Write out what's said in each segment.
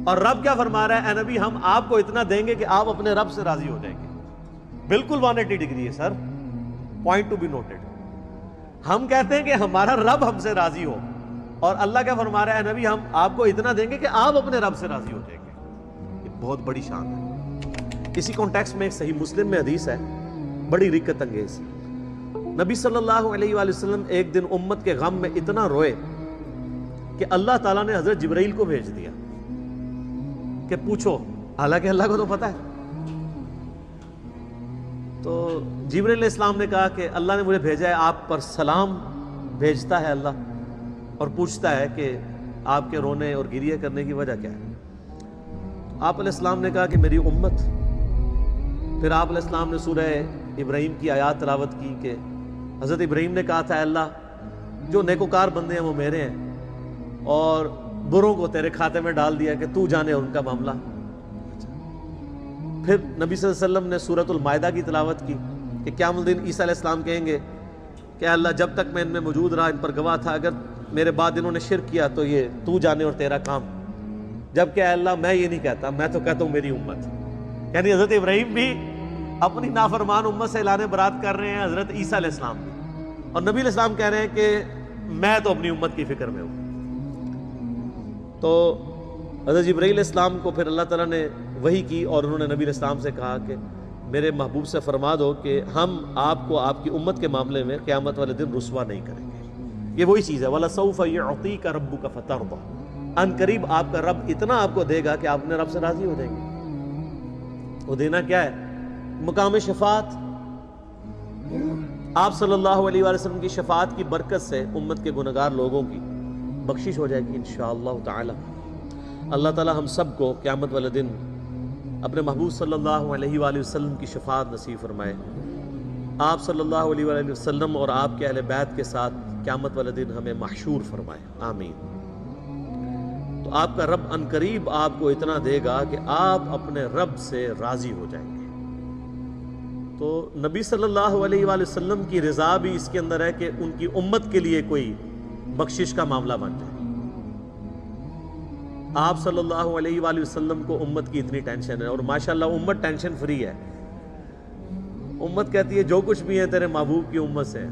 اور رب کیا فرما رہا ہے؟ اے نبی ہم آپ کو اتنا دیں گے کہ آپ اپنے رب سے راضی ہو جائیں گے. بالکل 180 ڈگری ہے سر, پوائنٹ ٹو بی نوٹڈ. ہم کہتے ہیں کہ ہمارا رب ہم سے راضی ہو, اور اللہ کیا فرما رہا ہے؟ اے نبی ہم آپ کو اتنا دیں گے کہ آپ اپنے رب سے راضی ہو جائیں گے. یہ بہت بڑی شان ہے. اسی کانٹیکسٹ میں صحیح مسلم میں حدیث ہے بڑی رکت انگیز. نبی صلی اللہ علیہ وآلہ وسلم ایک دن امت کے غم میں اتنا روئے کہ اللہ تعالیٰ نے حضرت جبرائیل کو بھیج دیا کہ پوچھو, حالانکہ اللہ کو تو پتا ہے. تو جبرائیل علیہ السلام نے کہا کہ اللہ نے مجھے بھیجا ہے, آپ پر سلام بھیجتا ہے اللہ, اور پوچھتا ہے کہ آپ کے رونے اور گریہ کرنے کی وجہ کیا ہے. آپ علیہ السلام نے کہا کہ میری امت. پھر آپ علیہ السلام نے سورہ ابراہیم کی آیات تلاوت کی کہ حضرت ابراہیم نے کہا تھا, اللہ جو نیکوکار بندے ہیں وہ میرے ہیں, اور بروں کو تیرے کھاتے میں ڈال دیا کہ تو جانے ان کا معاملہ. پھر نبی صلی اللہ علیہ وسلم نے سورۃ المائدہ کی تلاوت کی کہ قیامت الدین عیسیٰ علیہ السلام کہیں گے کہ اللہ جب تک میں ان میں موجود رہا ان پر گواہ تھا, اگر میرے بعد انہوں نے شرک کیا تو یہ تو جانے اور تیرا کام. جبکہ اے اللہ میں یہ نہیں کہتا, میں تو کہتا ہوں میری امت. یعنی حضرت ابراہیم بھی اپنی نافرمان امت سے اعلان برات کر رہے ہیں, حضرت عیسیٰ علیہ السلام بھی, اور نبی علیہ السلام کہہ رہے ہیں کہ میں تو اپنی امت کی فکر میں ہوں. تو حضرت جبرائیل علیہ السلام کو پھر اللہ تعالیٰ نے وحی کی, اور انہوں نے نبی علیہ السلام سے کہا کہ میرے محبوب سے فرما دو کہ ہم آپ کو آپ کی امت کے معاملے میں قیامت والے دن رسوا نہیں کریں گے. یہ وہی چیز ہے, وَلَسَوْفَ يُعْطِيكَ رَبُّكَ فَتَرْضَىٰ, ان قریب آپ کا رب اتنا آپ کو دے گا کہ آپ اپنے رب سے راضی ہو جائیں گے. وہ دینا کیا ہے؟ مقام شفاعت. آپ صلی اللہ علیہ وآلہ وسلم کی شفاعت کی برکت سے امت کے گنہگار لوگوں کی بخشش ہو جائے گی انشاءاللہ تعالی. اللہ تعالی ہم سب کو قیامت والے دن اپنے محبوب صلی اللہ علیہ وآلہ وسلم کی شفاعت نصیب فرمائے. آپ صلی اللہ علیہ وآلہ وسلم اور آپ کے اہل بیت کے ساتھ قیامت والے دن ہمیں محشور فرمائے, آمین. تو آپ کا رب ان قریب آپ کو اتنا دے گا کہ آپ اپنے رب سے راضی ہو جائیں گے. تو نبی صلی اللہ علیہ وآلہ وسلم کی رضا بھی اس کے اندر ہے کہ ان کی امت کے لیے کوئی بخشش کا معاملہ بن جائے. آپ صلی اللہ علیہ وآلہ وسلم کو امت کی اتنی ٹینشن ہے, اور ماشاءاللہ امت ٹینشن فری ہے. امت کہتی ہے جو کچھ بھی ہے تیرے محبوب کی امت سے.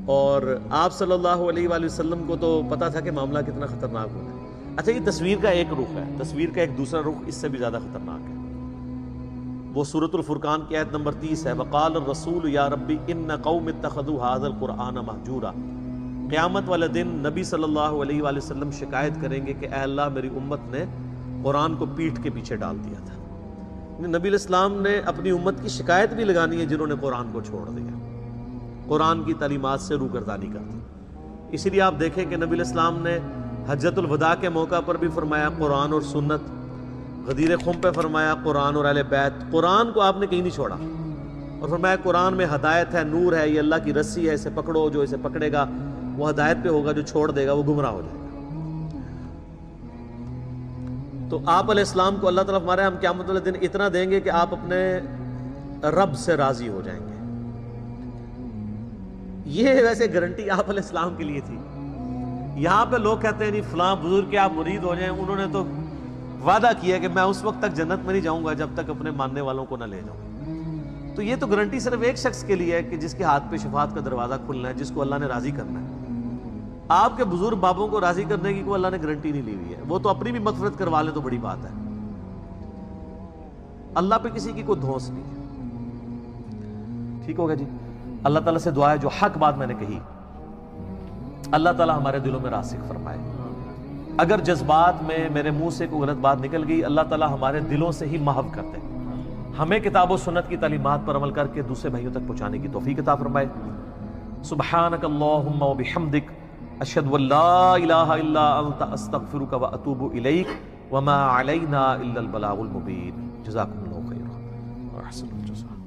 اور آپ صلی اللہ علیہ وآلہ وسلم کو تو پتا تھا کہ معاملہ کتنا خطرناک ہوگا. اچھا, یہ تصویر کا ایک رخ ہے, تصویر کا ایک دوسرا رخ اس سے بھی زیادہ خطرناک ہے. وہ سورۃ الفرقان کی آیت نمبر 30 ہے, وقال الرسول یا ربی ان قوم اتخذوا هذا القرآن مہجورا. قیامت والے دن نبی صلی اللہ علیہ وآلہ وسلم شکایت کریں گے کہ اے اللہ میری امت نے قرآن کو پیٹھ کے پیچھے ڈال دیا تھا. نبی علیہ السلام نے اپنی امت کی شکایت بھی لگانی ہے جنہوں نے قرآن کو چھوڑ دیا, قرآن کی تعلیمات سے روگردانی کر دی. اسی لیے آپ دیکھیں کہ نبی علیہ السلام نے حجۃ الوداع کے موقع پر بھی فرمایا قرآن اور سنت, غدیر خم پہ فرمایا قرآن اور اہل بیت. قرآن کو آپ نے کہیں نہیں چھوڑا, اور فرمایا قرآن میں ہدایت ہے, نور ہے, یہ اللہ کی رسی ہے, اسے پکڑو, جو اسے پکڑے گا وہ ہدایت پہ ہوگا, جو چھوڑ دے گا وہ گمراہ ہو جائے گا. تو آپ علیہ السلام کو اللہ تعالیٰ ہمارے ہم قیامت والے دن اتنا دیں گے کہ آپ اپنے رب سے راضی ہو جائیں گے. یہ ویسے گارنٹی آپ علیہ السلام کے لیے تھی. یہاں پہ لوگ کہتے ہیں نہیں فلاں بزرگ کے آپ مرید ہو جائیں, انہوں نے تو وعدہ کیا کہ میں اس وقت تک جنت میں نہیں جاؤں گا جب تک اپنے ماننے والوں کو نہ لے جاؤں. تو یہ تو گارنٹی صرف ایک شخص کے لیے ہے کہ جس کے ہاتھ پہ شفاعت کا دروازہ کھلنا ہے, جس کو اللہ نے راضی کرنا ہے. آپ کے بزرگ بابوں کو راضی کرنے کی کوئی اللہ نے گارنٹی نہیں لی ہوئی ہے. وہ تو اپنی بھی مغفرت کروا لیں تو بڑی بات ہے, اللہ پہ کسی کی کوئی دھونس نہیں ہے. ٹھیک ہوگا جی. اللہ تعالیٰ سے دعا ہے جو حق بات میں نے کہی اللہ تعالیٰ ہمارے دلوں میں راسخ فرمائے. اگر جذبات میں میرے منہ سے کوئی غلط بات نکل گئی اللہ تعالیٰ ہمارے دلوں سے ہی محو کر دے, ہمیں کتاب و سنت کی تعلیمات پر عمل کر کے دوسرے بھائیوں تک پہنچانے کی توفیق عطا فرمائے. سبحانک اللہم و بحمدک اشہد ان لا الہ الا انت استغفرک و اتوب الیک وما علینا الا البلاغ المبین. جزاکم اللہ خیر.